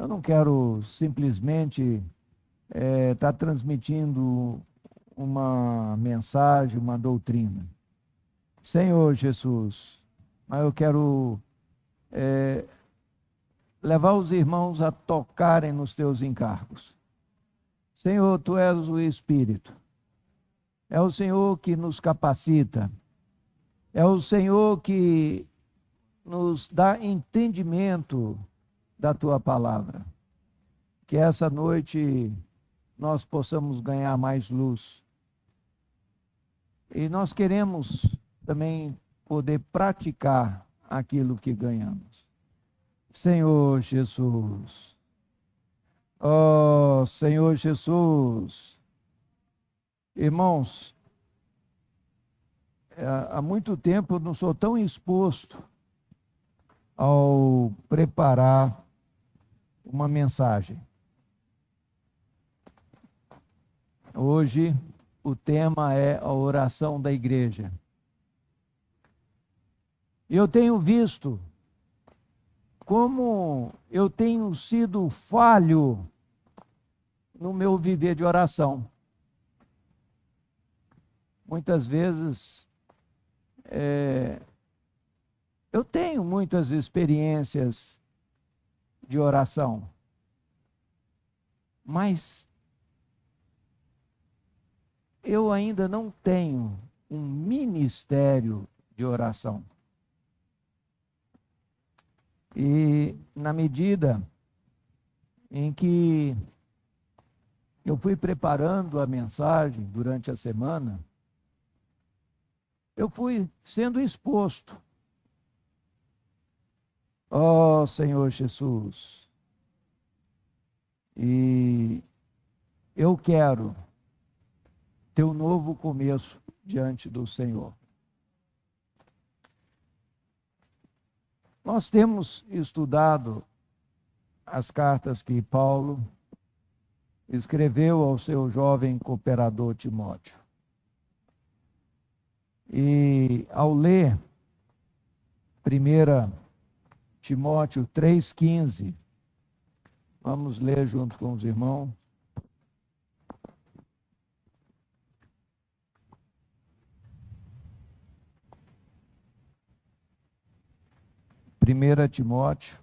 Eu não quero simplesmente estar transmitindo uma mensagem, uma doutrina. Senhor Jesus, mas eu quero levar os irmãos a tocarem nos teus encargos. Senhor, tu és o Espírito. É o Senhor que nos capacita. É o Senhor que nos dá entendimento da tua palavra. Que essa noite nós possamos ganhar mais luz. E nós queremos também poder praticar aquilo que ganhamos. Senhor Jesus. Oh, Senhor Jesus. Irmãos, há muito tempo eu não sou tão exposto ao preparar uma mensagem. Hoje o tema é a oração da igreja. Eu tenho visto como eu tenho sido falho no meu viver de oração. Muitas vezes eu tenho muitas experiências de oração, mas eu ainda não tenho um ministério de oração. E na medida em que eu fui preparando a mensagem durante a semana, eu fui sendo exposto. Ó Senhor Jesus, e eu quero ter um novo começo diante do Senhor. Nós temos estudado as cartas que Paulo escreveu ao seu jovem cooperador Timóteo. E ao ler 1 Timóteo 3,15, vamos ler junto com os irmãos. Primeira Timóteo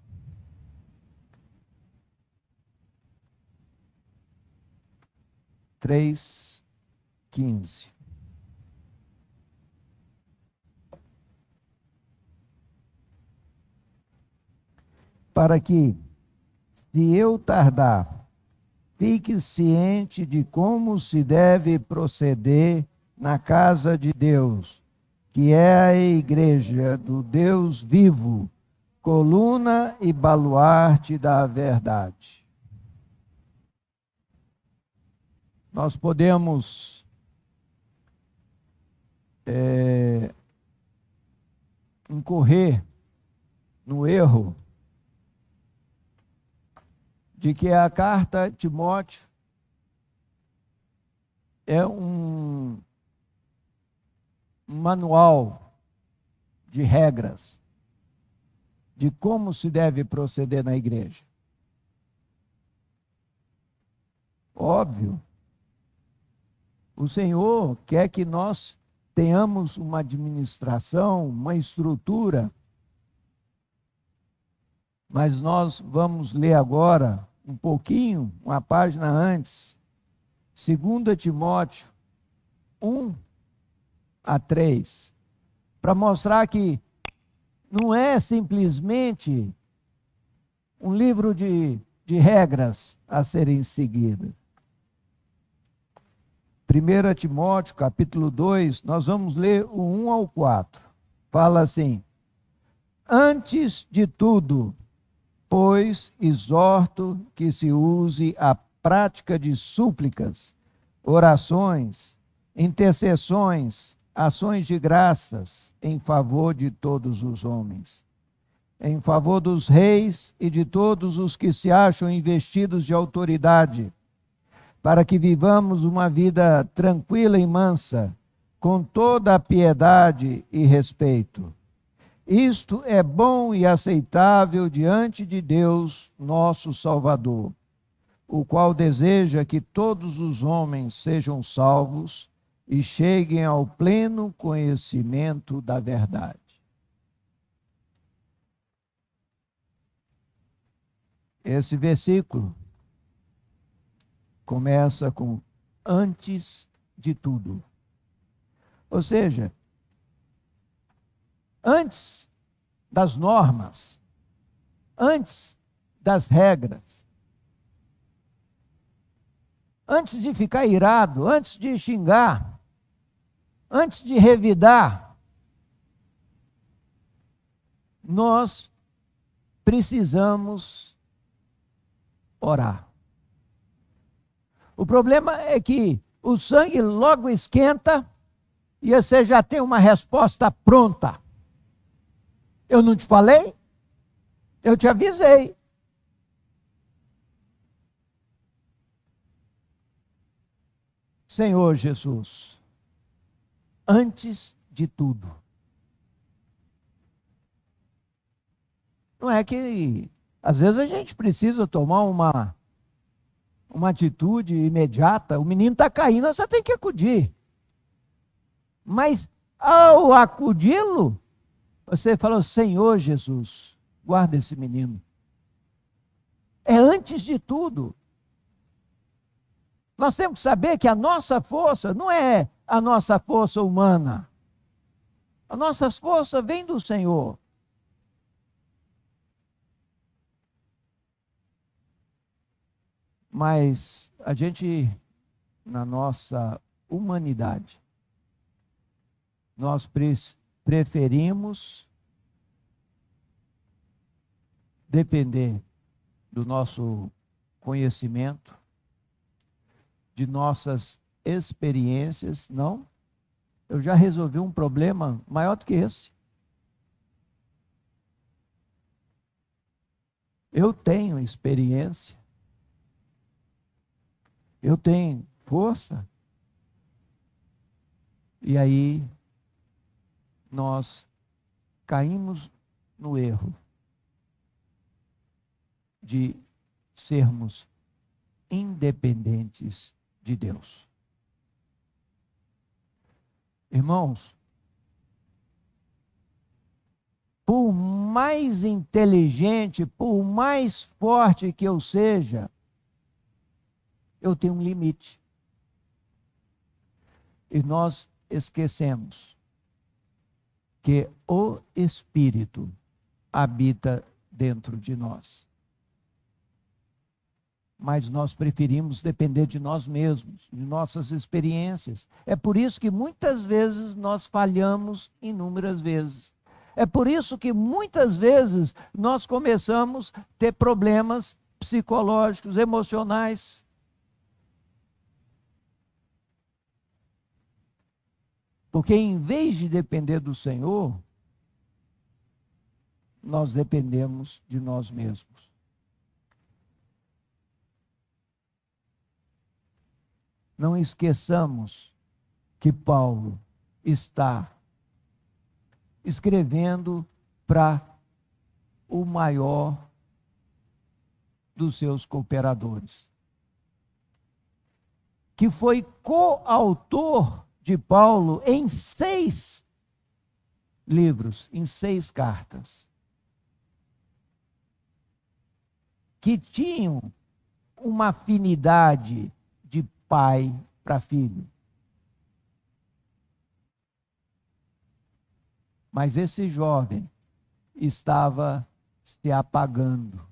3,15. Para que, se eu tardar, fique ciente de como se deve proceder na casa de Deus, que é a igreja do Deus vivo, coluna e baluarte da verdade. Nós podemos incorrer no erro de que a carta a Timóteo é um manual de regras de como se deve proceder na igreja. Óbvio, o Senhor quer que nós tenhamos uma administração, uma estrutura, mas nós vamos ler agora um pouquinho, uma página antes, 2 Timóteo 1-3, para mostrar que não é simplesmente um livro de regras a serem seguidas. 1 Timóteo, capítulo 2, nós vamos ler o 1-4. Fala assim: antes de tudo, pois exorto que se use a prática de súplicas, orações, intercessões, ações de graças em favor de todos os homens, em favor dos reis e de todos os que se acham investidos de autoridade, para que vivamos uma vida tranquila e mansa, com toda a piedade e respeito. Isto é bom e aceitável diante de Deus, nosso Salvador, o qual deseja que todos os homens sejam salvos e cheguem ao pleno conhecimento da verdade. Esse versículo começa com antes de tudo. Ou seja, antes das normas, antes das regras, antes de ficar irado, antes de xingar, antes de revidar, nós precisamos orar. O problema é que o sangue logo esquenta e você já tem uma resposta pronta. Eu não te falei? Eu te avisei. Senhor Jesus, antes de tudo. Não é que às vezes a gente precisa tomar uma atitude imediata, o menino está caindo, você tem que acudir. Mas ao acudi-lo, você falou, Senhor Jesus, guarda esse menino. É antes de tudo. Nós temos que saber que a nossa força não é a nossa força humana. A nossa força vem do Senhor. Mas a gente, na nossa humanidade, nós preferimos depender do nosso conhecimento, de nossas experiências. Não, eu já resolvi um problema maior do que esse. Eu tenho experiência, eu tenho força. E aí nós caímos no erro de sermos independentes de Deus. Irmãos, por mais inteligente, por mais forte que eu seja, eu tenho um limite. E nós esquecemos que o Espírito habita dentro de nós. Mas nós preferimos depender de nós mesmos, de nossas experiências. É por isso que muitas vezes nós falhamos inúmeras vezes. É por isso que muitas vezes nós começamos a ter problemas psicológicos, emocionais. Porque em vez de depender do Senhor, nós dependemos de nós mesmos. Não esqueçamos que Paulo está escrevendo para o maior dos seus cooperadores, que foi coautor de Paulo em 6 livros, em 6 cartas, que tinham uma afinidade de pai para filho. Mas esse jovem estava se apagando,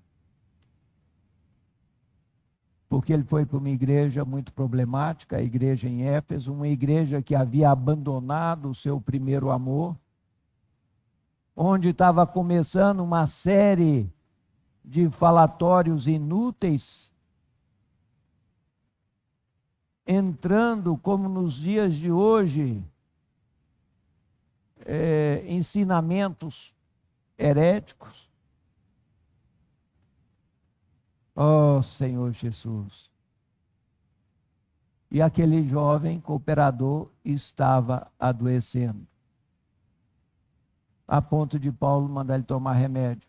porque ele foi para uma igreja muito problemática, a igreja em Éfeso, uma igreja que havia abandonado o seu primeiro amor, onde estava começando uma série de falatórios inúteis, entrando, como nos dias de hoje, ensinamentos heréticos. Oh, Senhor Jesus! E aquele jovem cooperador estava adoecendo. a ponto de Paulo mandar ele tomar remédio.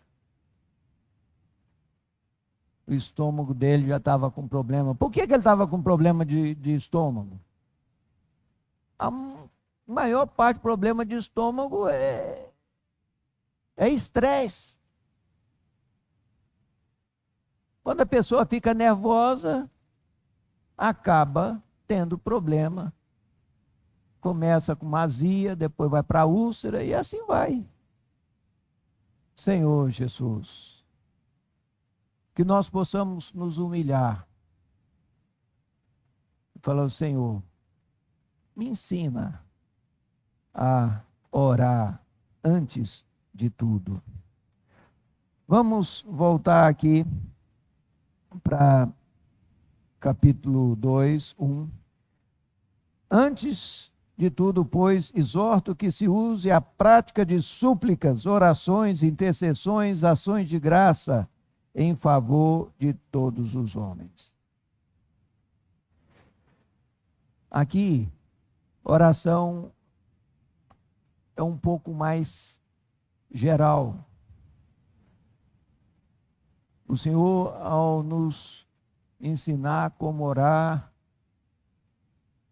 O estômago dele já estava com problema. Por que ele estava com problema de estômago? A maior parte do problema de estômago é estresse. Quando a pessoa fica nervosa, acaba tendo problema. Começa com uma azia, depois vai para a úlcera e assim vai. Senhor Jesus, que nós possamos nos humilhar. Falando, Senhor, me ensina a orar antes de tudo. Vamos voltar aqui para capítulo 2, 1. Antes de tudo, pois, exorto que se use a prática de súplicas, orações, intercessões, ações de graça em favor de todos os homens. Aqui, oração é um pouco mais geral. O Senhor, ao nos ensinar como orar,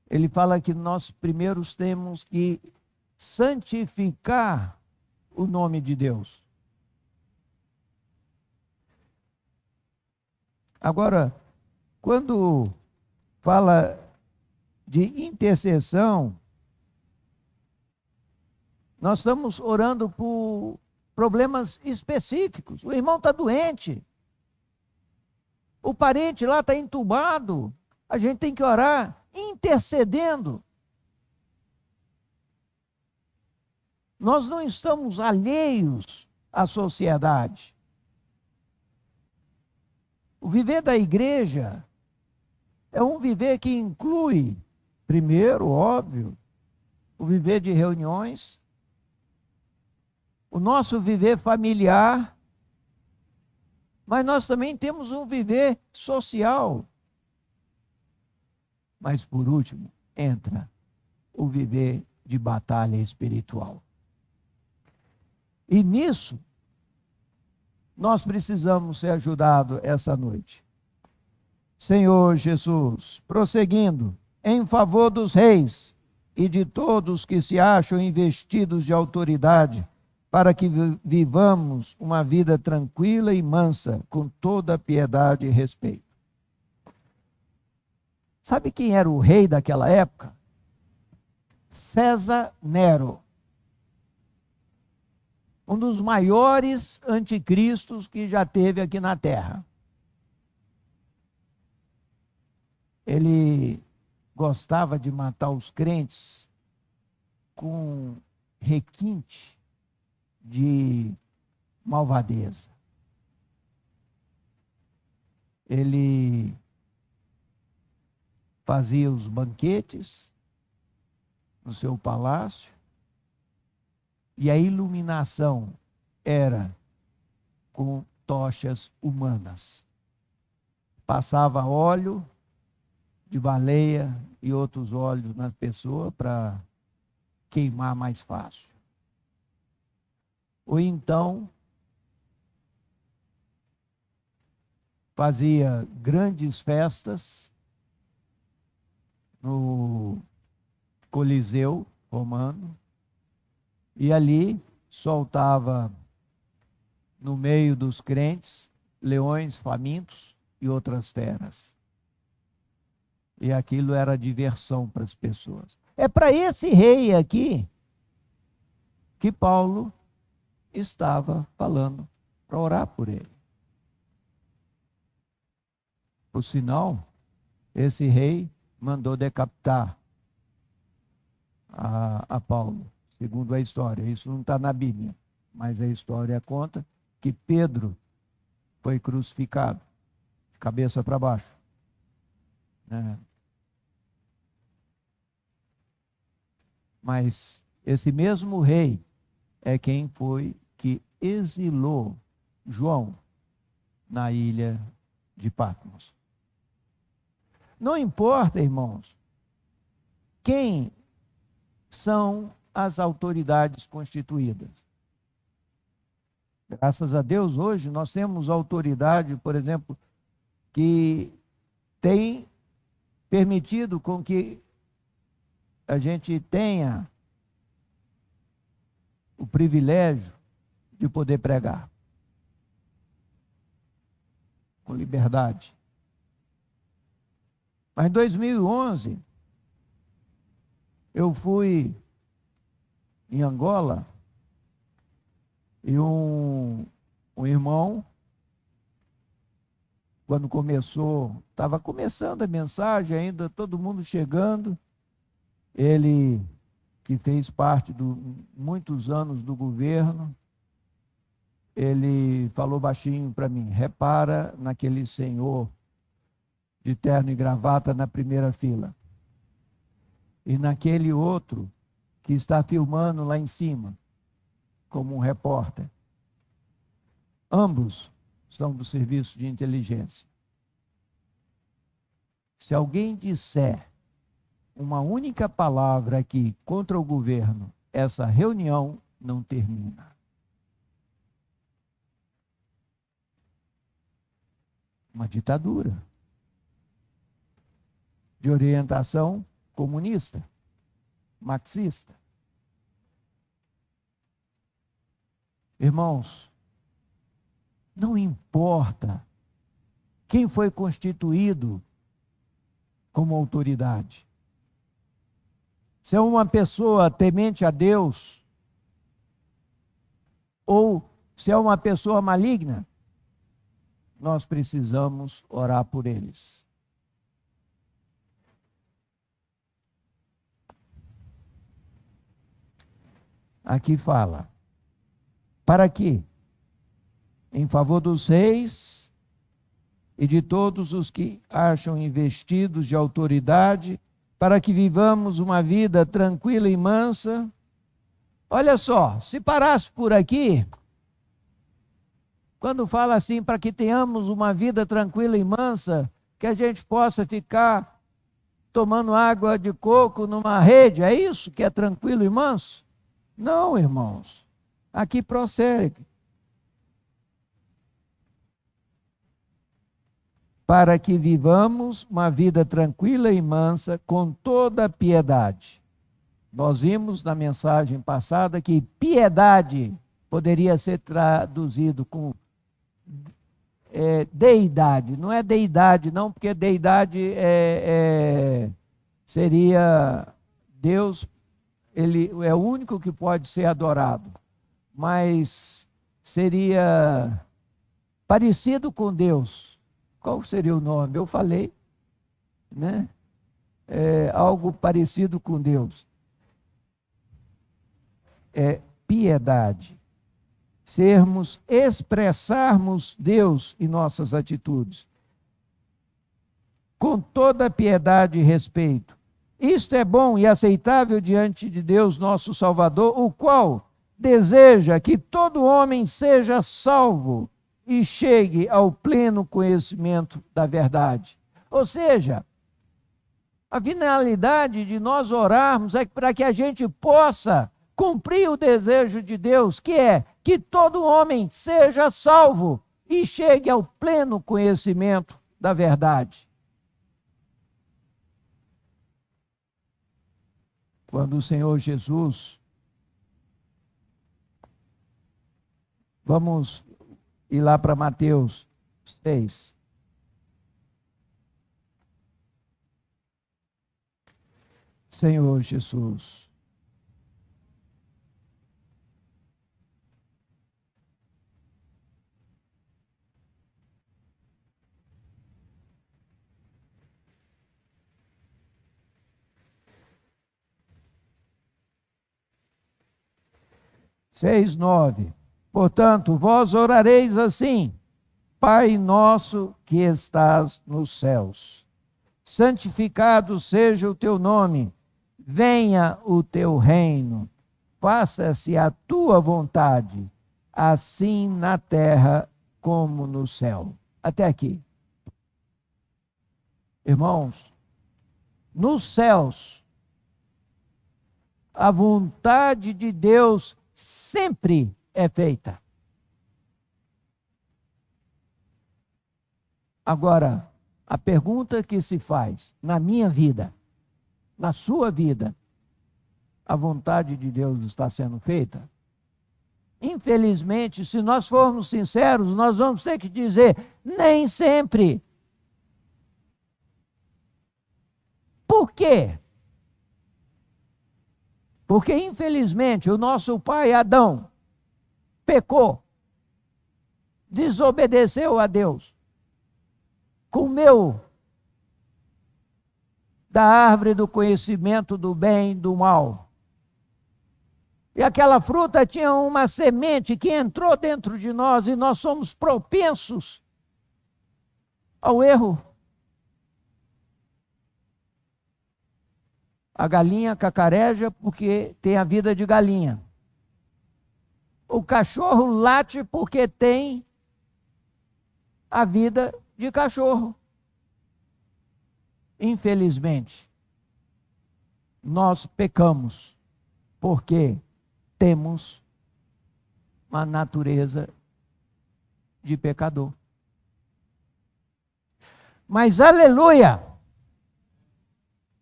Ele fala que nós primeiro temos que santificar o nome de Deus. Agora, quando fala de intercessão, nós estamos orando por problemas específicos. O irmão está doente. O parente lá está entubado. A gente tem que orar intercedendo. Nós não estamos alheios à sociedade. O viver da igreja é um viver que inclui, primeiro, óbvio, o viver de reuniões, o nosso viver familiar, mas nós também temos um viver social. Mas, por último, entra o viver de batalha espiritual. E nisso, nós precisamos ser ajudados essa noite. Senhor Jesus, prosseguindo, em favor dos reis e de todos que se acham investidos de autoridade, para que vivamos uma vida tranquila e mansa, com toda piedade e respeito. Sabe quem era o rei daquela época? César Nero. Um dos maiores anticristos que já teve aqui na Terra. Ele gostava de matar os crentes com requinte de malvadeza. Ele fazia os banquetes no seu palácio e a iluminação era com tochas humanas. Passava óleo de baleia e outros óleos nas pessoas para queimar mais fácil. Ou então fazia grandes festas no Coliseu Romano e ali soltava no meio dos crentes leões famintos e outras feras. E aquilo era diversão para as pessoas. É para esse rei aqui que Paulo estava falando para orar por ele. Por sinal, esse rei mandou decapitar a Paulo, segundo a história. Isso não está na Bíblia, mas a história conta que Pedro foi crucificado, de cabeça para baixo. Mas esse mesmo rei é quem foi que exilou João na ilha de Patmos. Não importa, irmãos, quem são as autoridades constituídas. Graças a Deus, hoje nós temos autoridade, por exemplo, que tem permitido com que a gente tenha o privilégio de poder pregar com liberdade. Mas em 2011, eu fui em Angola e um irmão, quando estava começando a mensagem ainda, todo mundo chegando, ele que fez parte de muitos anos do governo, ele falou baixinho para mim: repara naquele senhor de terno e gravata na primeira fila, e naquele outro que está filmando lá em cima, como um repórter. Ambos são do serviço de inteligência. Se alguém disser uma única palavra aqui contra o governo, essa reunião não termina. Uma ditadura de orientação comunista, marxista. Irmãos, não importa quem foi constituído como autoridade. Se é uma pessoa temente a Deus, ou se é uma pessoa maligna, nós precisamos orar por eles. Aqui fala: para que, em favor dos reis e de todos os que acham investidos de autoridade, para que vivamos uma vida tranquila e mansa. Olha só, se parasse por aqui, quando fala assim, para que tenhamos uma vida tranquila e mansa, que a gente possa ficar tomando água de coco numa rede, é isso que é tranquilo e manso? Não, irmãos. Aqui prossegue: para que vivamos uma vida tranquila e mansa, com toda piedade. Nós vimos na mensagem passada que piedade poderia ser traduzido com deidade. Não é deidade, não, porque deidade seria Deus, ele é o único que pode ser adorado. Mas seria parecido com Deus. Qual seria o nome? Eu falei, né? Algo parecido com Deus. Piedade. Expressarmos Deus em nossas atitudes, com toda piedade e respeito. Isto é bom e aceitável diante de Deus, nosso Salvador, o qual deseja que todo homem seja salvo e chegue ao pleno conhecimento da verdade. Ou seja, a finalidade de nós orarmos é para que a gente possa cumprir o desejo de Deus, que é que todo homem seja salvo e chegue ao pleno conhecimento da verdade. Quando o Senhor Jesus, vamos ir lá para Mateus 6. Senhor Jesus, seis, 9. Portanto, vós orareis assim: Pai nosso que estás nos céus, santificado seja o teu nome, venha o teu reino, faça-se a tua vontade, assim na terra como no céu. Até aqui. Irmãos, nos céus, a vontade de Deus sempre é feita. Agora, a pergunta que se faz, na minha vida, na sua vida, a vontade de Deus está sendo feita? Infelizmente, se nós formos sinceros, nós vamos ter que dizer, nem sempre. Por quê? Porque, infelizmente, o nosso pai Adão pecou, desobedeceu a Deus, comeu da árvore do conhecimento do bem e do mal. E aquela fruta tinha uma semente que entrou dentro de nós e nós somos propensos ao erro. A galinha cacareja porque tem a vida de galinha. O cachorro late porque tem a vida de cachorro. Infelizmente, nós pecamos porque temos uma natureza de pecador. Mas aleluia!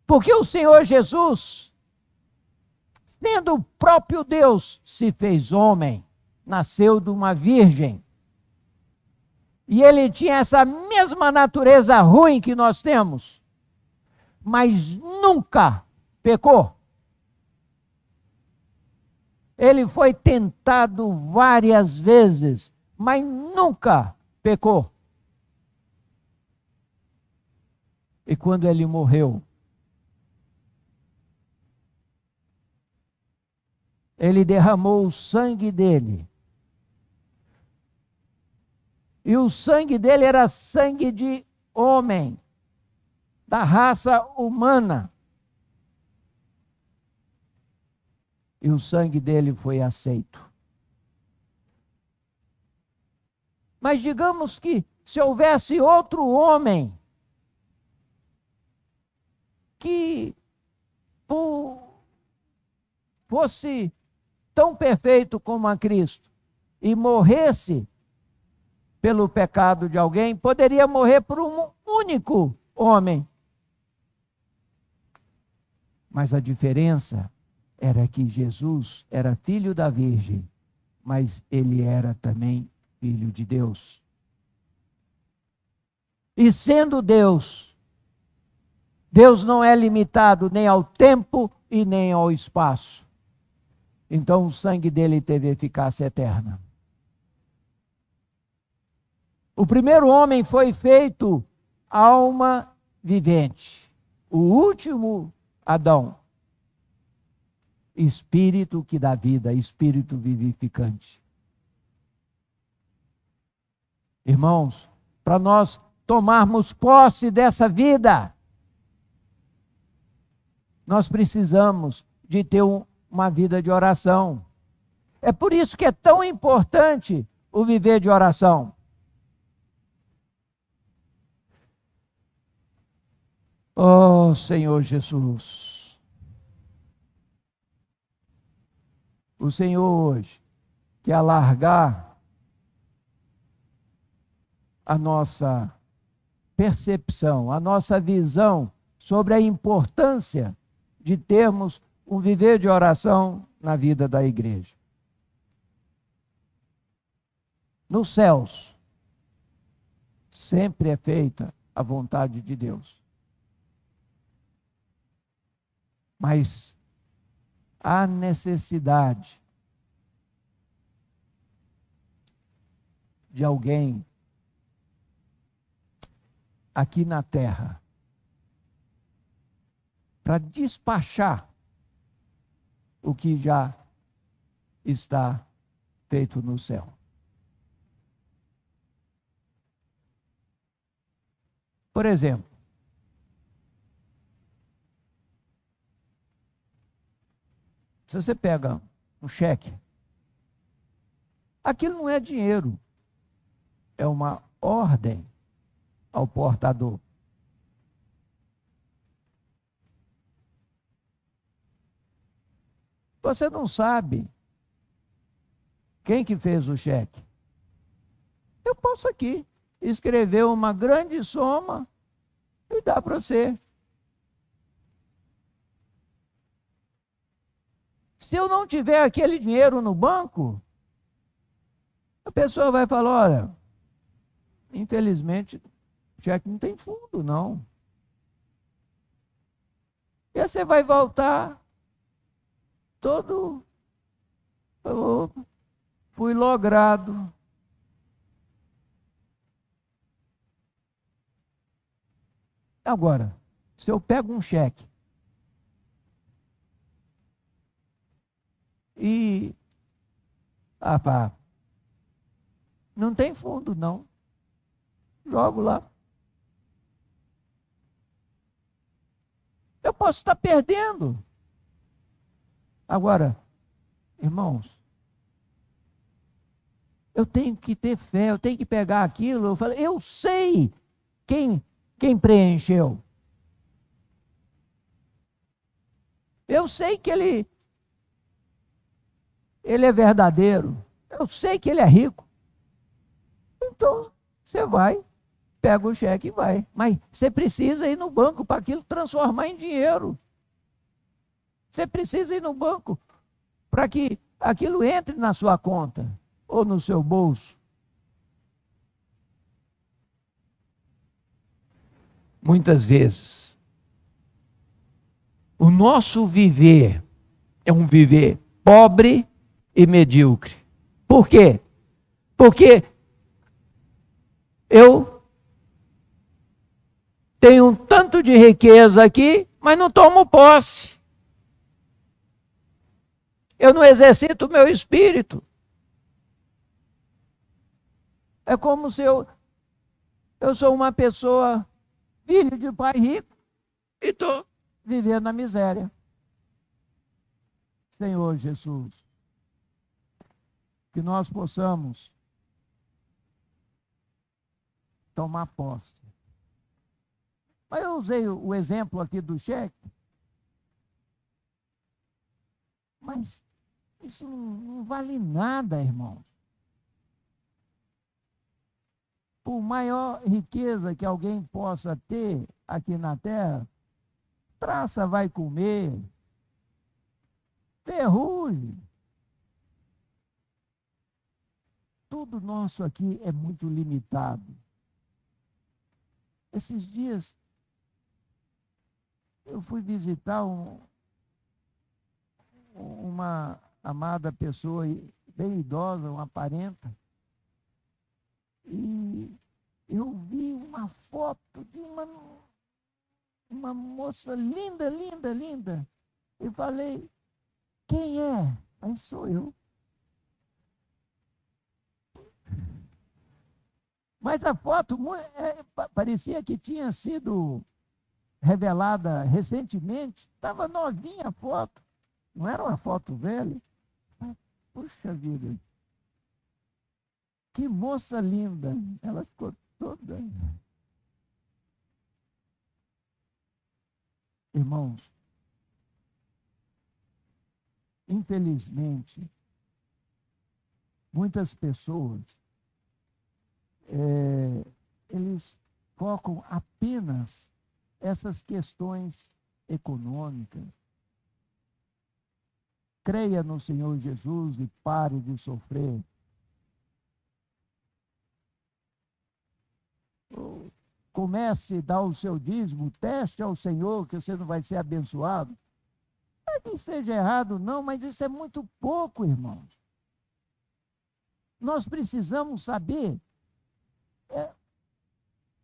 Porque o Senhor Jesus, sendo o próprio Deus, se fez homem, nasceu de uma virgem. E ele tinha essa mesma natureza ruim que nós temos, mas nunca pecou. Ele foi tentado várias vezes, mas nunca pecou. E quando ele morreu, ele derramou o sangue dele. E o sangue dele era sangue de homem, da raça humana. E o sangue dele foi aceito. Mas digamos que se houvesse outro homem que fosse tão perfeito como a Cristo e morresse pelo pecado de alguém, poderia morrer por um único homem. Mas a diferença era que Jesus era filho da Virgem, mas ele era também filho de Deus. E sendo Deus, Deus não é limitado nem ao tempo e nem ao espaço. Então o sangue dele teve eficácia eterna. O primeiro homem foi feito alma vivente. O último, Adão, espírito que dá vida, espírito vivificante. Irmãos, para nós tomarmos posse dessa vida, nós precisamos de ter uma vida de oração. É por isso que é tão importante o viver de oração. Oh, Senhor Jesus. O Senhor hoje quer alargar a nossa percepção, a nossa visão sobre a importância de termos um viver de oração na vida da igreja. Nos céus, sempre é feita a vontade de Deus. Mas há necessidade de alguém aqui na terra para despachar o que já está feito no céu. Por exemplo, se você pega um cheque, aquilo não é dinheiro, é uma ordem ao portador. Você não sabe quem que fez o cheque. Eu posso aqui escrever uma grande soma e dá para você. Se eu não tiver aquele dinheiro no banco, a pessoa vai falar, olha, infelizmente, o cheque não tem fundo, não. E aí você vai voltar todo, eu fui logrado. Agora, se eu pego um cheque e, pá, não tem fundo, não. Jogo lá. Eu posso estar perdendo. Agora, irmãos, eu tenho que ter fé, eu tenho que pegar aquilo. Eu falei, eu sei quem preencheu. Eu sei que ele é verdadeiro. Eu sei que ele é rico. Então, você vai, pega o cheque e vai. Mas você precisa ir no banco para aquilo transformar em dinheiro. Você precisa ir no banco para que aquilo entre na sua conta ou no seu bolso. Muitas vezes, o nosso viver é um viver pobre e medíocre. Por quê? Porque eu tenho um tanto de riqueza aqui, mas não tomo posse. Eu não exercito o meu espírito. É como se eu sou uma pessoa, filho de pai rico, e estou vivendo na miséria. Senhor Jesus, que nós possamos tomar posse. Mas eu usei o exemplo aqui do cheque, mas isso não vale nada, irmão. Por maior riqueza que alguém possa ter aqui na terra, traça vai comer, ferrugem. Tudo nosso aqui é muito limitado. Esses dias, eu fui visitar uma amada pessoa, bem idosa, uma parenta, e eu vi uma foto de uma moça linda, linda, linda. E falei, quem é? Aí sou eu. Mas a foto parecia que tinha sido revelada recentemente. Estava novinha a foto. Não era uma foto velha. Mas, puxa vida. Que moça linda. Ela ficou toda. Irmãos, infelizmente, muitas pessoas eles focam apenas essas questões econômicas. Creia no Senhor Jesus e pare de sofrer. Comece a dar o seu dízimo, teste ao Senhor que você não vai ser abençoado. Não é que esteja errado, não, mas isso é muito pouco, irmãos. Nós precisamos saber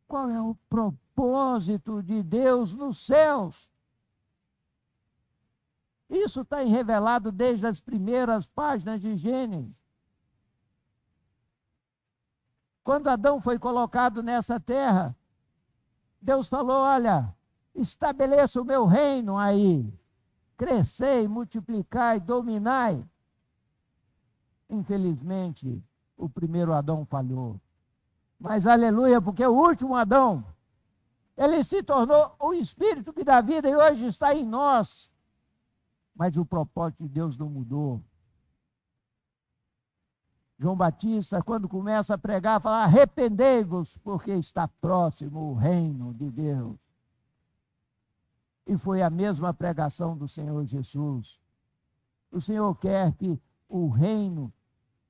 qual é o propósito de Deus nos céus. Isso está revelado desde as primeiras páginas de Gênesis. Quando Adão foi colocado nessa terra, Deus falou, olha, estabeleça o meu reino aí. Crescei, multiplicai, dominai. Infelizmente, o primeiro Adão falhou. Mas aleluia, porque o último Adão, ele se tornou o Espírito que dá vida e hoje está em nós. Mas o propósito de Deus não mudou. João Batista, quando começa a pregar, fala: arrependei-vos, porque está próximo o reino de Deus. E foi a mesma pregação do Senhor Jesus. O Senhor quer que o reino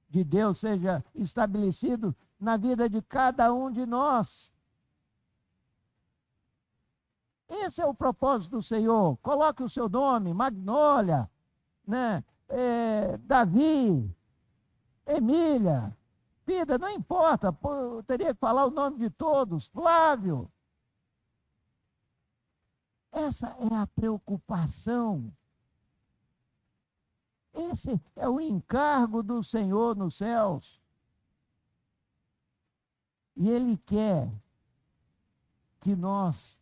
de Deus seja estabelecido na vida de cada um de nós. Esse é o propósito do Senhor. Coloque o seu nome: Magnólia, né? Davi, Emília, Vida, não importa, eu teria que falar o nome de todos, Flávio. Essa é a preocupação. Esse é o encargo do Senhor nos céus. E Ele quer que nós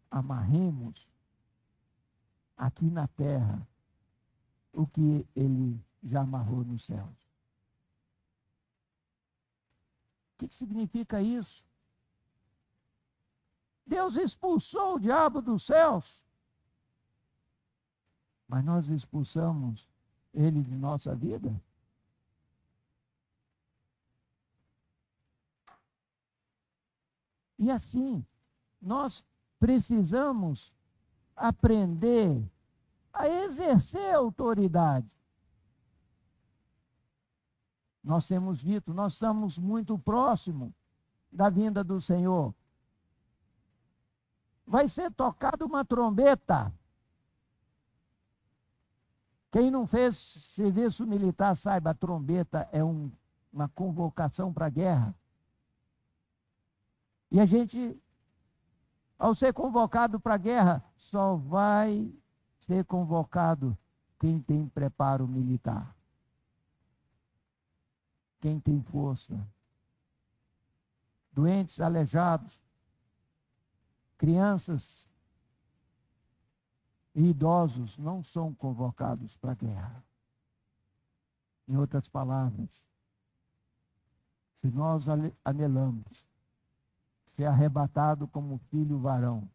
amarremos aqui na terra o que Ele já amarrou nos céus. O que significa isso? Deus expulsou o diabo dos céus, mas nós expulsamos ele de nossa vida? E assim, nós precisamos aprender a exercer a autoridade. Nós temos visto, nós estamos muito próximos da vinda do Senhor. Vai ser tocada uma trombeta. Quem não fez serviço militar, saiba, a trombeta é uma convocação para a guerra. E a gente, ao ser convocado para a guerra, só vai ser convocado quem tem preparo militar. Quem tem força. Doentes, aleijados, crianças e idosos não são convocados para a guerra. Em outras palavras, se nós anelamos ser arrebatado como filho varão,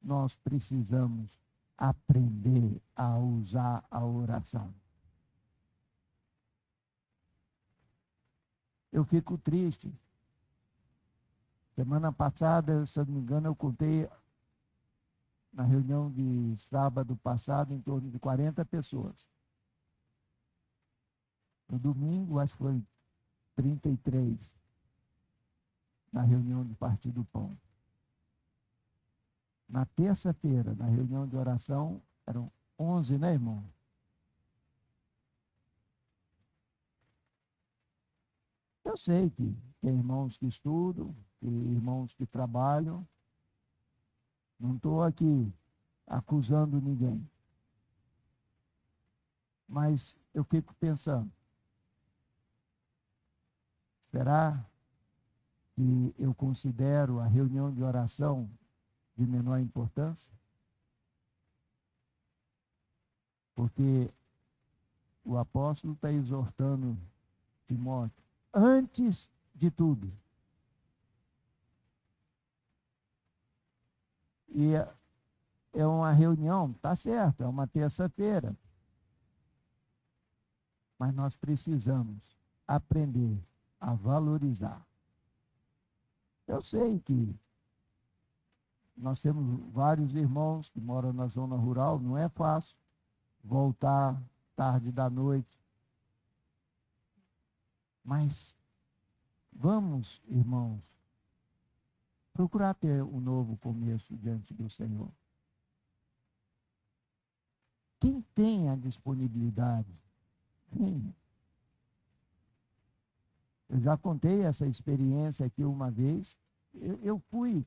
nós precisamos aprender a usar a oração. Eu fico triste. Semana passada, se eu não me engano, eu contei na reunião de sábado passado em torno de 40 pessoas. No domingo, acho que foi 33, na reunião do Partido Pão. Na terça-feira, na reunião de oração, eram 11, né, irmão? Eu sei que tem irmãos que estudam, tem irmãos que trabalham. Não estou aqui acusando ninguém. Mas eu fico pensando, será que eu considero a reunião de oração de menor importância? Porque o apóstolo está exortando Timóteo, antes de tudo. E é uma reunião, tá certo, é uma terça-feira. Mas nós precisamos aprender a valorizar. Eu sei que nós temos vários irmãos que moram na zona rural, não é fácil voltar tarde da noite. Mas vamos, irmãos, procurar ter um novo começo diante do Senhor. Quem tem a disponibilidade, venha. Eu já contei essa experiência aqui uma vez. Eu fui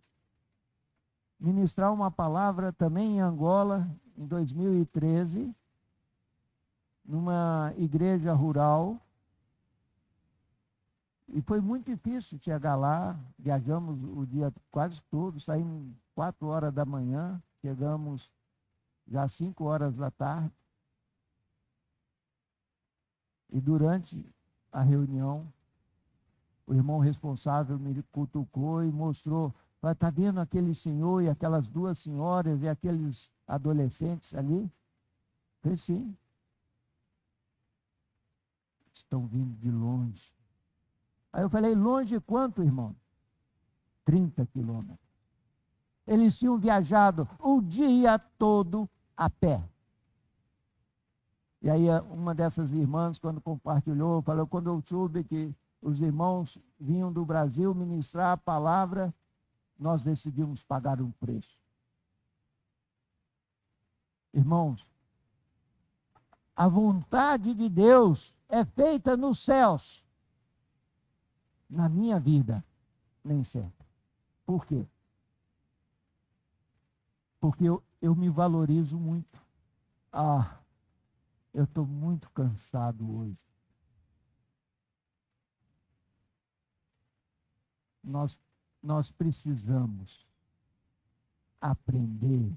ministrar uma palavra também em Angola, em 2013, numa igreja rural. E foi muito difícil chegar lá. Viajamos o dia quase todo, saímos 4 horas da manhã, chegamos já 5 horas da tarde. E durante a reunião, o irmão responsável me cutucou e mostrou, está vendo aquele senhor e aquelas 2 senhoras e aqueles adolescentes ali? Eu falei, sim. estão vindo de longe. Aí eu falei, longe quanto, irmão? 30 quilômetros. Eles tinham viajado o dia todo a pé. E aí uma dessas irmãs, quando compartilhou, falou, quando eu soube que os irmãos vinham do Brasil ministrar a palavra, nós decidimos pagar um preço. Irmãos, a vontade de Deus é feita nos céus. Na minha vida, nem sempre. Por quê? Porque eu me valorizo muito. Eu estou muito cansado hoje. Nós precisamos aprender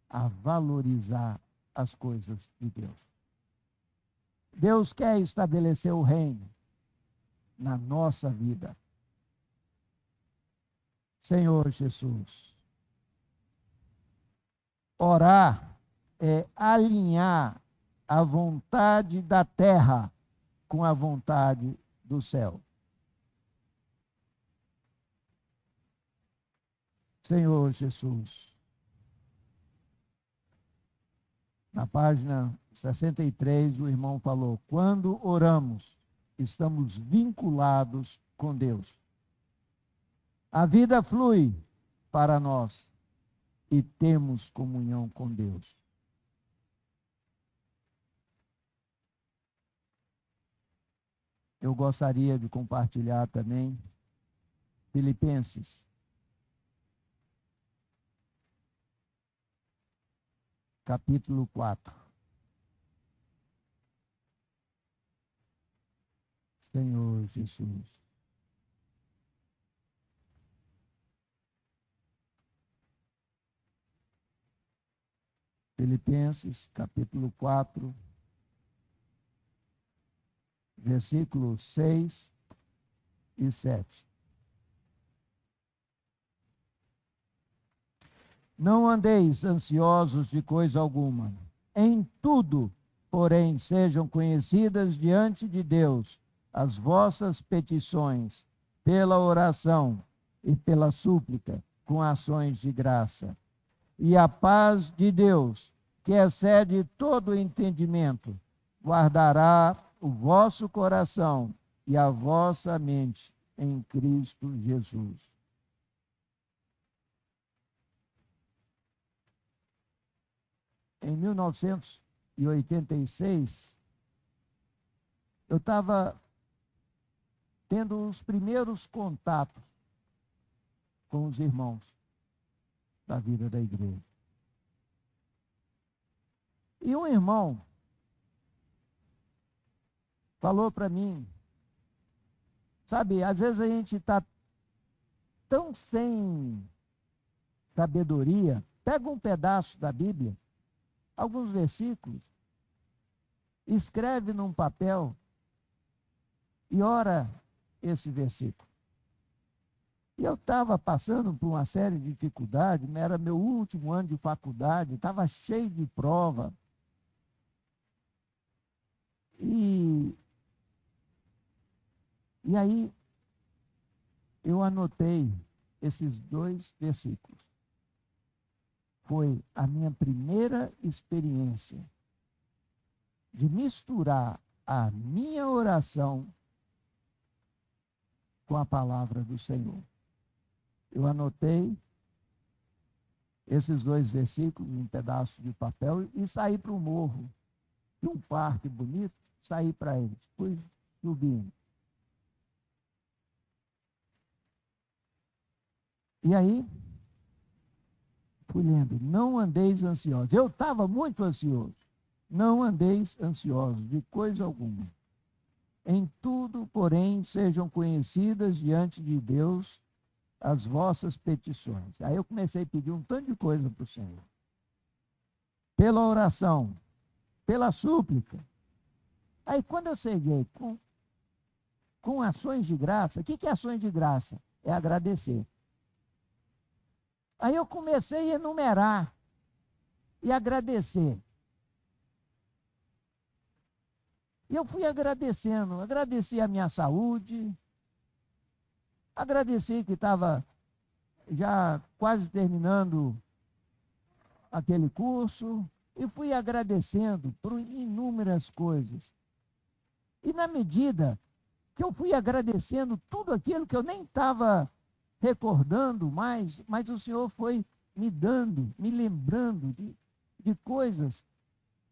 a valorizar as coisas de Deus. Deus quer estabelecer o reino na nossa vida. Senhor Jesus, orar é alinhar a vontade da terra com a vontade do céu. Senhor Jesus, na página 63, o irmão falou, quando oramos, estamos vinculados com Deus. A vida flui para nós e temos comunhão com Deus. Eu gostaria de compartilhar também Filipenses, capítulo 4. Senhor Jesus. Filipenses, capítulo 4, versículos 6 e 7. Não andeis ansiosos de coisa alguma. Em tudo, porém, sejam conhecidas diante de Deus as vossas petições, pela oração e pela súplica, com ações de graça. E a paz de Deus, que excede todo o entendimento, guardará o vosso coração e a vossa mente em Cristo Jesus. Em 1986, eu estava tendo os primeiros contatos com os irmãos da vida da igreja. E um irmão falou para mim, sabe, às vezes a gente está tão sem sabedoria, pega um pedaço da Bíblia, alguns versículos, escreve num papel e ora esse versículo. E eu estava passando por uma série de dificuldades, era meu último ano de faculdade, estava cheio de prova. E aí eu anotei esses 2 versículos. Foi a minha primeira experiência de misturar a minha oração com a palavra do Senhor. Eu anotei esses 2 versículos em um pedaço de papel e saí para o morro. Tinha um parque bonito, saí para eles. Fui subindo. E aí, fui lendo, não andeis ansiosos. Eu estava muito ansioso. Não andeis ansiosos de coisa alguma. Em tudo, porém, sejam conhecidas diante de Deus as vossas petições. Aí eu comecei a pedir um tanto de coisa para o Senhor. Pela oração, pela súplica. Aí quando eu cheguei com ações de graça, o que é ações de graça? É agradecer. Aí eu comecei a enumerar e agradecer. E eu fui agradecendo, agradeci a minha saúde, agradeci que estava já quase terminando aquele curso, e fui agradecendo por inúmeras coisas. E na medida que eu fui agradecendo tudo aquilo que eu nem estava recordando mais, mas o Senhor foi me dando, me lembrando de coisas.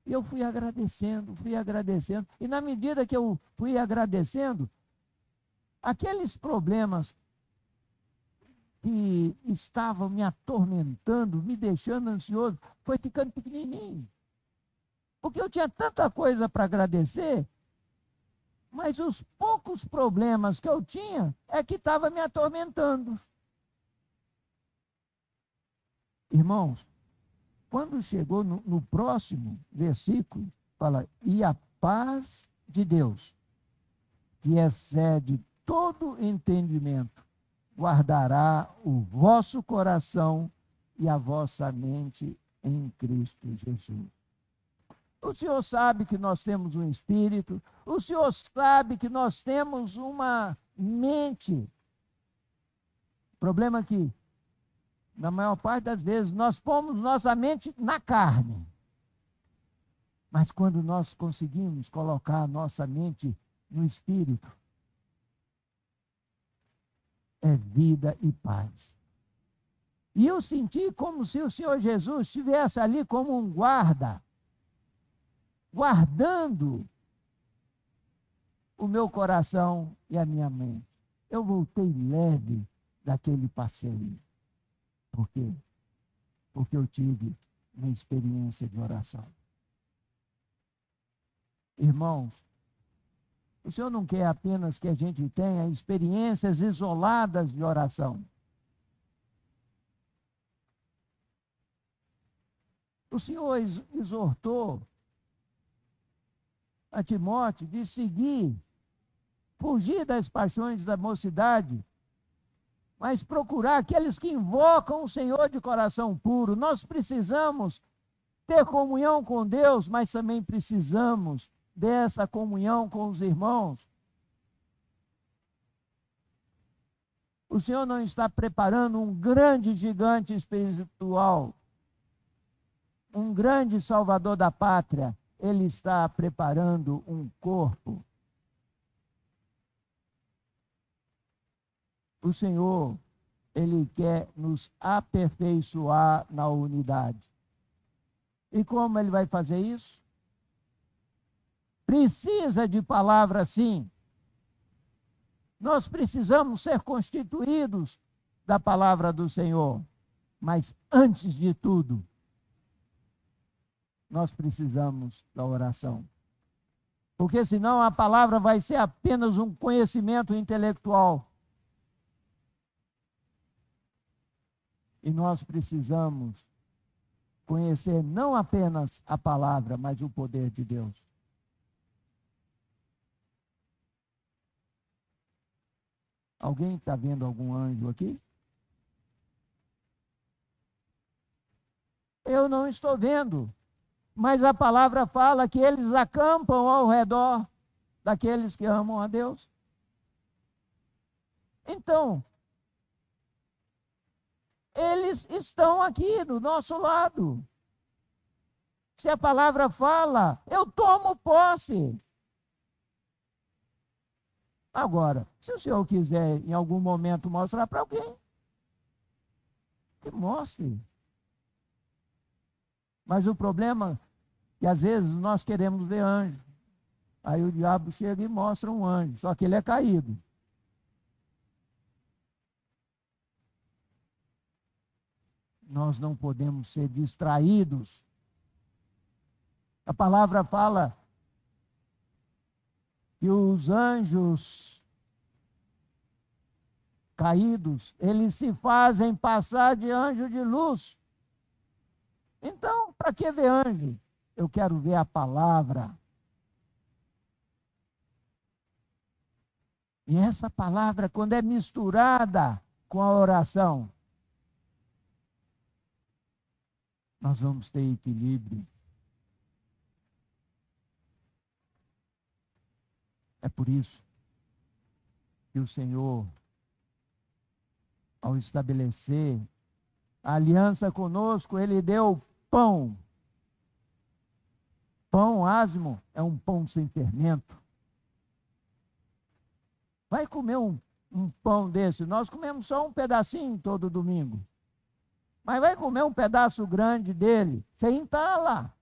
E eu fui agradecendo, fui agradecendo. E na medida que eu fui agradecendo, aqueles problemas que estavam me atormentando, me deixando ansioso, foi ficando pequenininho. Porque eu tinha tanta coisa para agradecer, mas os poucos problemas que eu tinha é que estavam me atormentando. Irmãos, quando chegou no próximo versículo, fala, e a paz de Deus, que excede todo entendimento, guardará o vosso coração e a vossa mente em Cristo Jesus. O Senhor sabe que nós temos um espírito, o Senhor sabe que nós temos uma mente. O problema é que, na maior parte das vezes, nós pomos nossa mente na carne. Mas quando nós conseguimos colocar a nossa mente no espírito, é vida e paz. E eu senti como se o Senhor Jesus estivesse ali como um guarda, guardando o meu coração e a minha mente. Eu voltei leve daquele passeio. Por quê? Porque eu tive uma experiência de oração. Irmãos, o Senhor não quer apenas que a gente tenha experiências isoladas de oração. O Senhor exortou a Timóteo de seguir, fugir das paixões da mocidade, mas procurar aqueles que invocam o Senhor de coração puro. Nós precisamos ter comunhão com Deus, mas também precisamos dessa comunhão com os irmãos. O Senhor não está preparando um grande gigante espiritual, um grande salvador da pátria. Ele está preparando um corpo. O Senhor, Ele quer nos aperfeiçoar na unidade. E como Ele vai fazer isso? Precisa de palavra, sim. Nós precisamos ser constituídos da palavra do Senhor. Mas, antes de tudo, nós precisamos da oração. Porque senão a palavra vai ser apenas um conhecimento intelectual. E nós precisamos conhecer não apenas a palavra, mas o poder de Deus. Alguém está vendo algum anjo aqui? Eu não estou vendo, mas a palavra fala que eles acampam ao redor daqueles que amam a Deus. Então, eles estão aqui do nosso lado. Se a palavra fala, eu tomo posse. Agora, se o Senhor quiser em algum momento mostrar para alguém, que mostre. Mas o problema é que às vezes nós queremos ver anjo. Aí o diabo chega e mostra um anjo, só que ele é caído. Nós não podemos ser distraídos. A palavra fala que os anjos caídos, eles se fazem passar de anjo de luz. Então, para que ver anjo? Eu quero ver a palavra. E essa palavra, quando é misturada com a oração, nós vamos ter equilíbrio. É por isso que o Senhor, ao estabelecer a aliança conosco, Ele deu pão. Pão asmo é um pão sem fermento. Vai comer um pão desse. Nós comemos só um pedacinho todo domingo. Mas vai comer um pedaço grande dele. Você entala.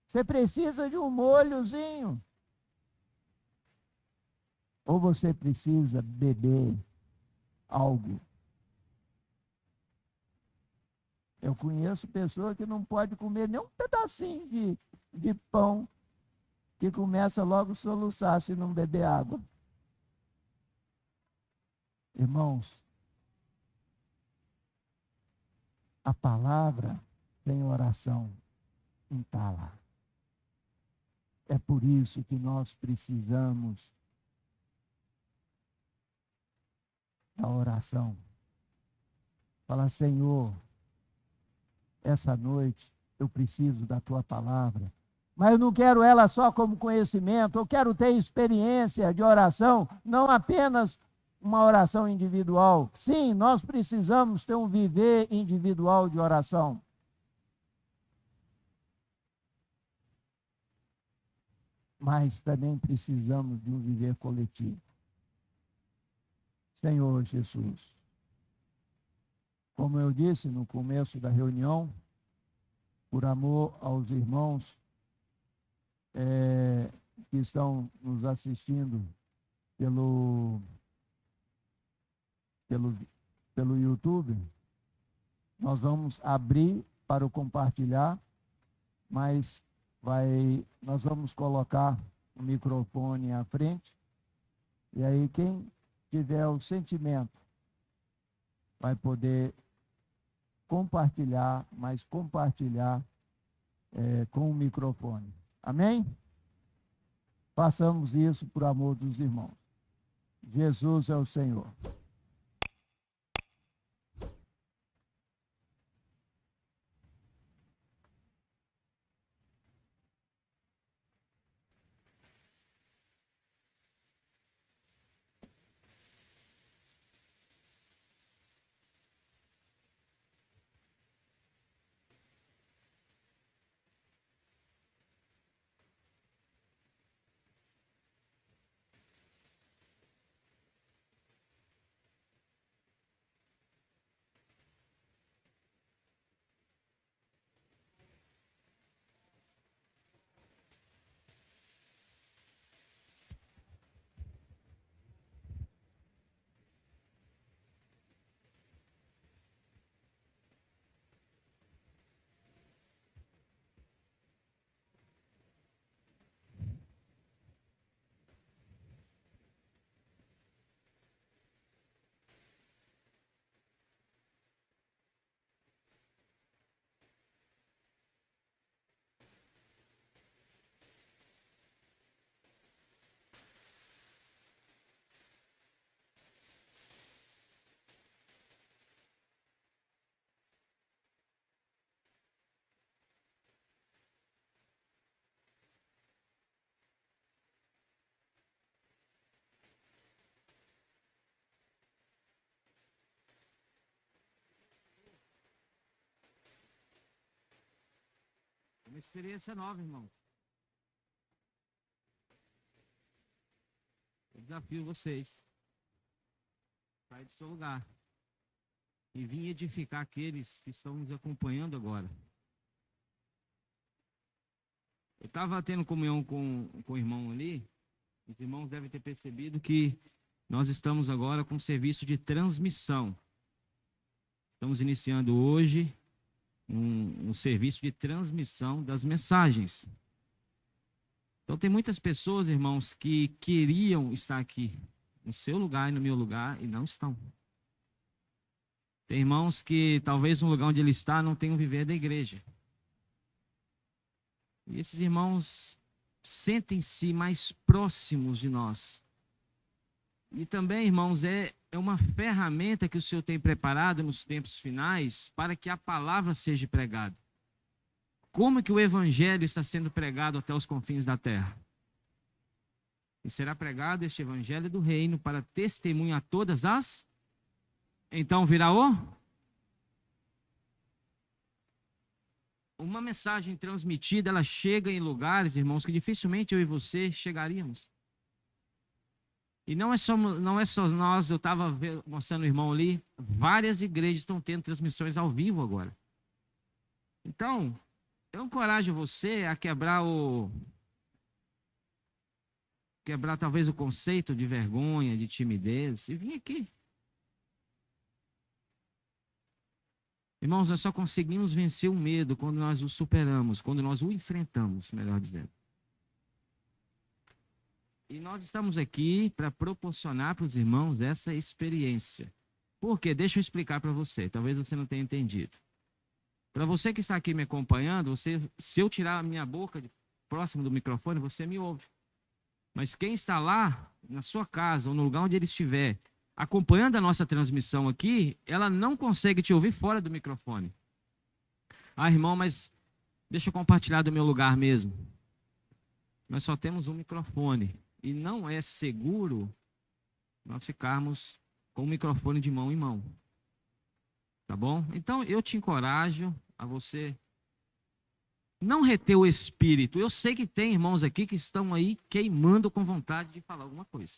Você precisa de um molhozinho. Ou você precisa beber algo. Eu conheço pessoa que não pode comer nem um pedacinho de pão, que começa logo a soluçar se não beber água. Irmãos, a palavra sem oração entala. É por isso que nós precisamos da oração. Fala, Senhor, essa noite eu preciso da tua palavra, mas eu não quero ela só como conhecimento, eu quero ter experiência de oração, não apenas uma oração individual. Sim, nós precisamos ter um viver individual de oração. Mas também precisamos de um viver coletivo. Senhor Jesus, como eu disse no começo da reunião, por amor aos irmãos que estão nos assistindo pelo YouTube, nós vamos abrir para o compartilhar, mas nós vamos colocar o microfone à frente, e aí quem tiver o sentimento vai poder compartilhar, mas compartilhar com o microfone. Amém? Façamos isso por amor dos irmãos. Jesus é o Senhor. Uma experiência nova, irmão. Eu desafio vocês a sair do seu lugar e vir edificar aqueles que estão nos acompanhando agora. Eu estava tendo comunhão com o irmão ali. Os irmãos devem ter percebido que nós estamos agora com serviço de transmissão. Estamos iniciando hoje um serviço de transmissão das mensagens. Então tem muitas pessoas, irmãos, que queriam estar aqui no seu lugar e no meu lugar e não estão. Tem irmãos que talvez no lugar onde ele está não tenham viver da igreja. E esses irmãos sentem-se mais próximos de nós. E também, irmãos, é uma ferramenta que o Senhor tem preparado nos tempos finais para que a palavra seja pregada. Como que o evangelho está sendo pregado até os confins da terra? e será pregado este evangelho do reino para testemunho a todas as... Então virá uma mensagem transmitida, ela chega em lugares, irmãos, que dificilmente eu e você chegaríamos. E não é só nós, eu estava mostrando o irmão ali, várias igrejas estão tendo transmissões ao vivo agora. Então, eu encorajo você a quebrar talvez o conceito de vergonha, de timidez, e vir aqui. Irmãos, nós só conseguimos vencer o medo quando nós o superamos, quando nós o enfrentamos, melhor dizendo. E nós estamos aqui para proporcionar para os irmãos essa experiência. Por quê? Deixa eu explicar para você, talvez você não tenha entendido. Para você que está aqui me acompanhando, se eu tirar a minha boca próximo do microfone, você me ouve. Mas quem está lá, na sua casa, ou no lugar onde ele estiver, acompanhando a nossa transmissão aqui, ela não consegue te ouvir fora do microfone. Ah, irmão, mas deixa eu compartilhar do meu lugar mesmo. Nós só temos um microfone. E não é seguro nós ficarmos com o microfone de mão em mão. Tá bom? Então, eu te encorajo a você não reter o espírito. Eu sei que tem irmãos aqui que estão aí queimando com vontade de falar alguma coisa.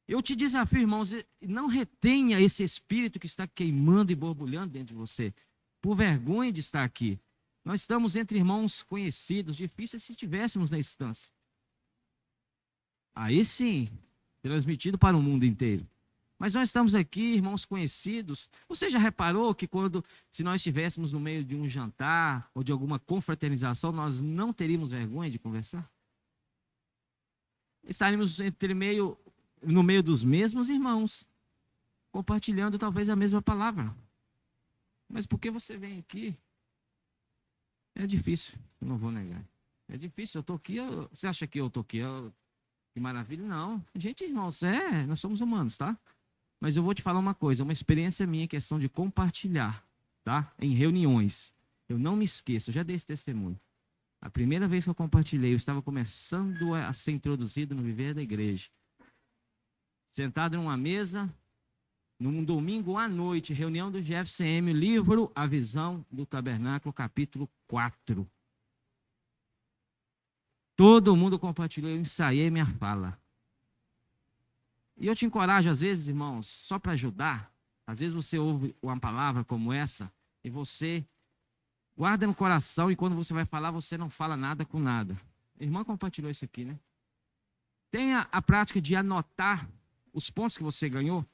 Eu te desafio, irmãos, não retenha esse espírito que está queimando e borbulhando dentro de você, por vergonha de estar aqui. Nós estamos entre irmãos conhecidos, difícil se estivéssemos na instância. Aí sim, transmitido para o mundo inteiro. Mas nós estamos aqui, irmãos conhecidos. Você já reparou que se nós estivéssemos no meio de um jantar ou de alguma confraternização, nós não teríamos vergonha de conversar? Estaríamos no meio dos mesmos irmãos, compartilhando talvez a mesma palavra. Mas por que você vem aqui? É difícil, eu não vou negar. É difícil, eu estou aqui, você acha que eu estou aqui? Que maravilha, não. Gente, irmãos, nós somos humanos, tá? Mas eu vou te falar uma coisa, uma experiência minha, questão de compartilhar, tá? Em reuniões. Eu não me esqueço, eu já dei esse testemunho. A primeira vez que eu compartilhei, eu estava começando a ser introduzido no viver da igreja. Sentado numa mesa, num domingo à noite, reunião do GFCM, livro A Visão do Tabernáculo, capítulo 4. Todo mundo compartilhou, eu ensaiei minha fala. E eu te encorajo, às vezes, irmãos, só para ajudar. Às vezes você ouve uma palavra como essa e você guarda no coração e quando você vai falar, você não fala nada com nada. A irmã compartilhou isso aqui, né? Tenha a prática de anotar os pontos que você ganhou,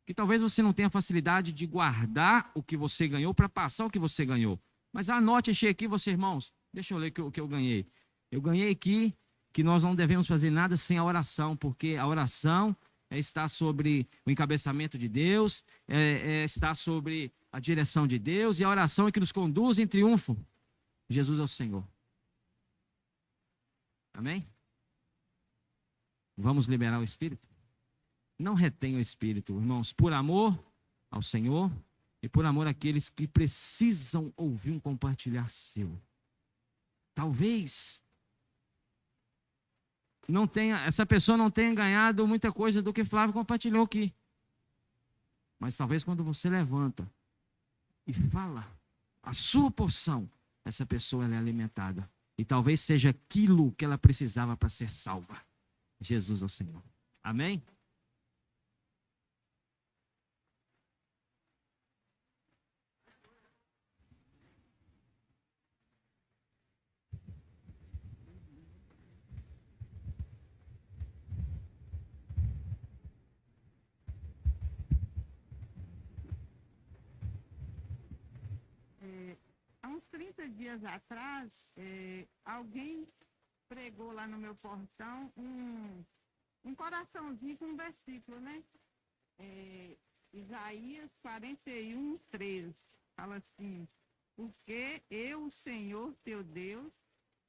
que talvez você não tenha facilidade de guardar o que você ganhou para passar o que você ganhou. Mas anote, achei aqui, você, irmãos, deixa eu ler o que eu ganhei. Eu ganhei aqui que nós não devemos fazer nada sem a oração, porque a oração está sobre o encabeçamento de Deus, está sobre a direção de Deus, e a oração é que nos conduz em triunfo. Jesus é o Senhor. Amém? Vamos liberar o Espírito? Não retenha o Espírito, irmãos, por amor ao Senhor e por amor àqueles que precisam ouvir um compartilhar seu. Talvez essa pessoa não tenha ganhado muita coisa do que Flávio compartilhou aqui. Mas talvez quando você levanta e fala a sua porção, essa pessoa ela é alimentada. E talvez seja aquilo que ela precisava para ser salva. Jesus é o Senhor. Amém? Há uns 30 dias atrás, alguém pregou lá no meu portão um coraçãozinho com um versículo, né? Isaías 41, 13. Fala assim: porque eu, o Senhor teu Deus,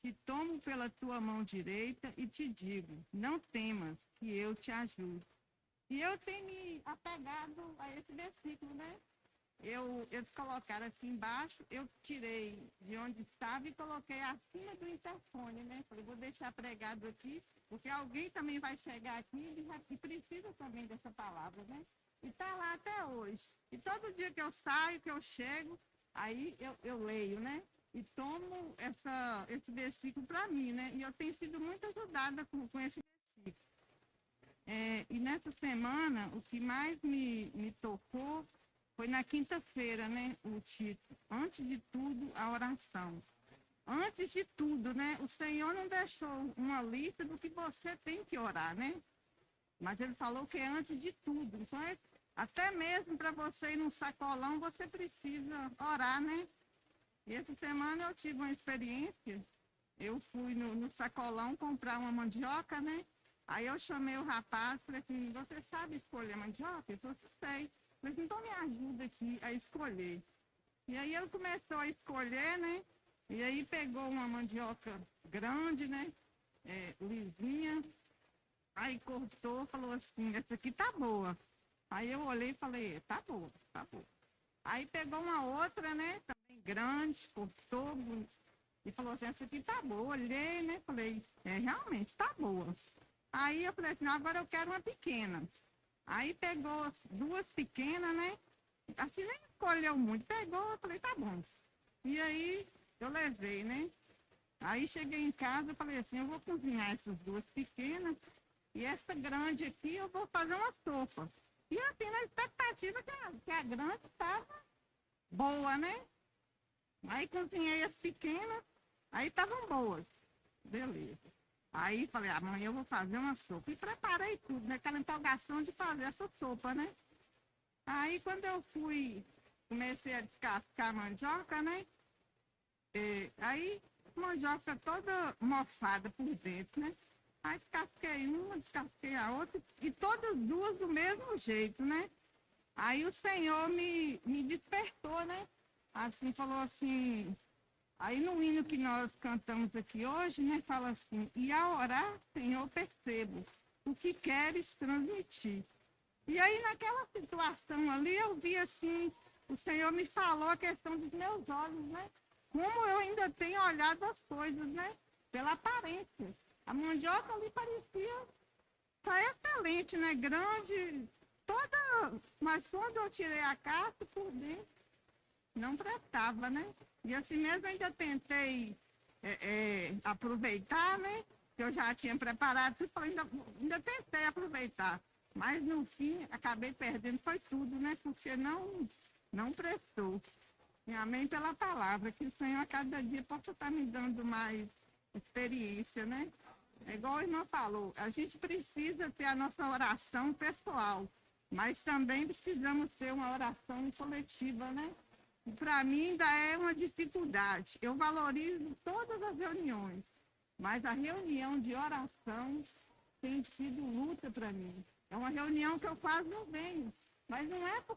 te tomo pela tua mão direita e te digo, não temas, que eu te ajudo. E eu tenho me apegado a esse versículo, né? eles colocaram assim embaixo, eu tirei de onde estava e coloquei acima do interfone, né? Falei, vou deixar pregado aqui, porque alguém também vai chegar aqui e precisa também dessa palavra, né? E está lá até hoje. E todo dia que eu saio, que eu chego, aí eu leio, né? E tomo esse versículo para mim, né? E eu tenho sido muito ajudada com esse versículo. E nessa semana, o que mais me tocou foi na quinta-feira, né? O título, antes de tudo, a oração. Antes de tudo, né? O Senhor não deixou uma lista do que você tem que orar, né? Mas Ele falou que é antes de tudo. Então, até mesmo para você ir num sacolão, você precisa orar, né? E essa semana eu tive uma experiência. Eu fui no sacolão comprar uma mandioca, né? Aí eu chamei o rapaz, falei assim, você sabe escolher mandioca? Ele falou, sei. Falei assim, então me ajuda aqui a escolher. E aí ele começou a escolher, né? E aí pegou uma mandioca grande, né? Lisinha. Aí cortou, falou assim, essa aqui tá boa. Aí eu olhei e falei, tá boa, tá boa. Aí pegou uma outra, né? Também grande, cortou e falou assim, essa aqui tá boa. Olhei, né? Falei, realmente tá boa. Aí eu falei assim, não, agora eu quero uma pequena. Aí pegou duas pequenas, né? Assim nem escolheu muito. Pegou, eu falei, tá bom. E aí eu levei, né? Aí cheguei em casa e falei assim, eu vou cozinhar essas duas pequenas e essa grande aqui eu vou fazer uma sopa. E assim, na expectativa que a grande estava boa, né? Aí cozinhei as pequenas, aí estavam boas. Beleza. Aí falei, amanhã eu vou fazer uma sopa. E preparei tudo, né? Aquela empolgação de fazer essa sopa, né? Aí quando eu comecei a descascar a mandioca, né? Aí mandioca toda mofada por dentro, né? Aí descasquei uma, descasquei a outra, e todas duas do mesmo jeito, né? Aí o Senhor me despertou, né? Assim, falou assim, aí no hino que nós cantamos aqui hoje, né, fala assim, e ao orar, Senhor, percebo o que queres transmitir. E aí naquela situação ali, eu vi assim, o Senhor me falou a questão dos meus olhos, né? Como eu ainda tenho olhado as coisas, né? Pela aparência. A mandioca ali parecia excelente, né? Grande, toda... Mas quando eu tirei a casca por dentro, não prestava, né? E assim mesmo ainda tentei aproveitar, né? Que eu já tinha preparado tudo, ainda tentei aproveitar. Mas no fim, acabei perdendo, foi tudo, né? Porque não prestou. E amém pela palavra, que o Senhor a cada dia possa estar me dando mais experiência, né? É igual a irmã falou, a gente precisa ter a nossa oração pessoal, mas também precisamos ter uma oração coletiva, né? Para mim ainda é uma dificuldade. Eu valorizo todas as reuniões, mas a reunião de oração tem sido luta para mim. É uma reunião que eu quase não venho, mas não é por